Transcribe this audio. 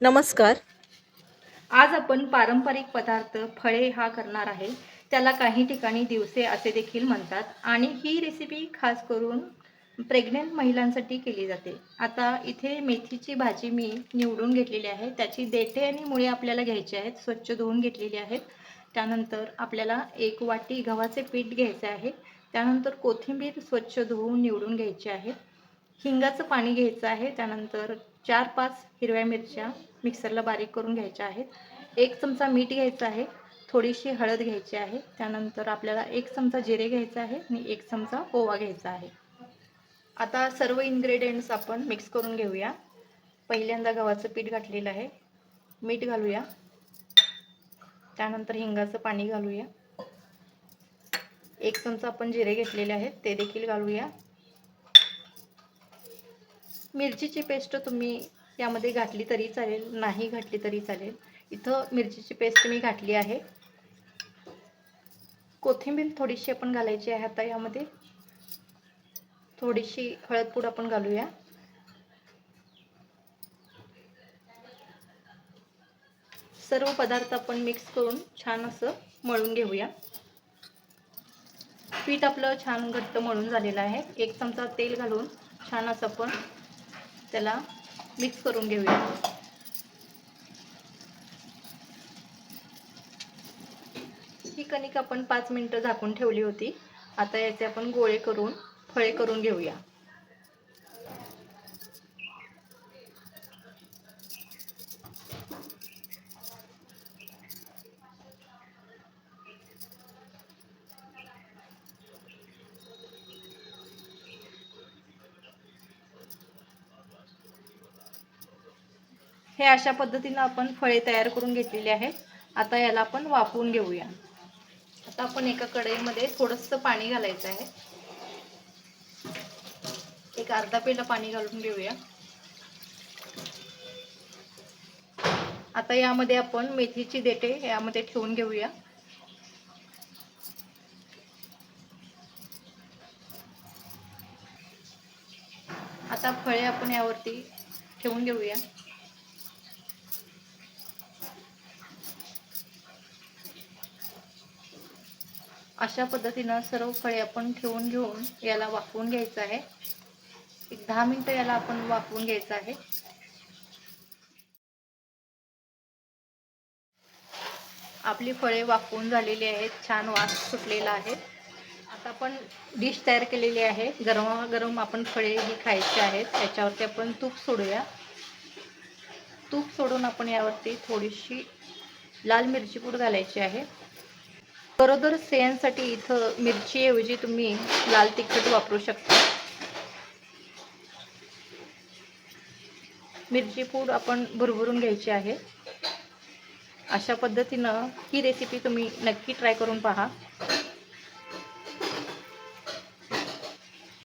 नमस्कार. आज आपण पारंपरिक पदार्थ फळे हा करणार आहे. त्याला काही ठिकाणी दिवसे असे देखील म्हणतात आणि ही रेसिपी खास करून प्रेग्नंट महिलांसाठी केली जाते. आता इथे मेथीची भाजी मी निवडून घेतलेली आहे. त्याची देठे आणि मुळे आपल्याला घ्यायची आहेत. स्वच्छ धुवून घेतलेली आहेत. त्यानंतर आपल्याला 1 वाटी गव्हाचे पीठ घ्यायचे आहे. त्यानंतर कोथिंबीर स्वच्छ धुवून निवडून घ्यायची आहे. हिंगाचं पाणी घ्यायचं आहे. त्यानंतर 4-5 हिरव्या मिरच्या मिक्सरला बारीक करून घ्यायच्या आहेत. 1 चमचा मीठ घ्यायचं आहे. थोडीशी हळद घ्यायची आहे. त्यानंतर आपल्याला 1 चमचा जिरे घ्यायचं आहे आणि 1 चमचा ओवा घ्यायचा आहे. आता सर्व इन्ग्रेडियंट्स आपण मिक्स करून घेऊया. पहिल्यांदा गव्हाचं पीठ घातलेलं आहे. मीठ घालूया. त्यानंतर हिंगाचं पाणी घालूया. 1 चमचा आपण जिरे घेतलेले आहेत ते देखील घालूया. मिरचीची पेस्ट तुम्ही यामध्ये घातली तरी चालेल, नाही घातली तरी चालेल. इथं मिरचीची पेस्ट मी घातली आहे. कोथिंबीर थोडीशी आपण घालायची आहे. आता यामध्ये थोडीशी हळद पूड आपण घालूया. सर्व पदार्थ आपण मिक्स करून छान असं मळून घेऊया. पीठ आपलं छान घट्ट मळून झालेलं आहे. 1 चमचा तेल घालून छान असं आपण त्याला मिक्स करून घेऊया. ही कणिक आपण 5 मिनिटं झाकून ठेवली होती. आता याचे आपण गोळे करून फळे करून घेऊया. हे अशा पद्धतीने आपण फळे तयार करून घेतलेली आहेत. आता याला आपण वाफवून घेऊया. आता आपण एका कढईमध्ये थोडंसं पाणी घालायचं आहे. एक अर्धा पेला पाणी घालून घेऊया. आता यामध्ये आपण मेथीची देठे यामध्ये ठेवून घेऊया. आता फळे आपण यावरती ठेवून घेऊया. अशा पद्धतीने सर्व फळे आपण ठेवून घेऊन याला वाफवून घ्यायचं आहे. एक 10 मिनिटं याला आपण वाफवून घ्यायचं आहे. आपली फळे वाफवून झालेली आहेत. छान वास सुटलेला आहे. आता आपण डिश तयार केलेली आहे. गरमागरम आपण फळे ही खायची आहेत. त्याच्यावरती आपण तूप सोडूया. तूप सोडून आपण यावरती थोडीशी लाल मिरची पूड घालायची आहे. गरोदर स्त्रियांसाठी इथं मिरचीऐवजी तुम्ही लाल तिखट वापरू शकता. मिरची पूड आपण भरभरून घ्यायची आहे. अशा पद्धतीनं ही रेसिपी तुम्ही नक्की ट्राय करून पहा.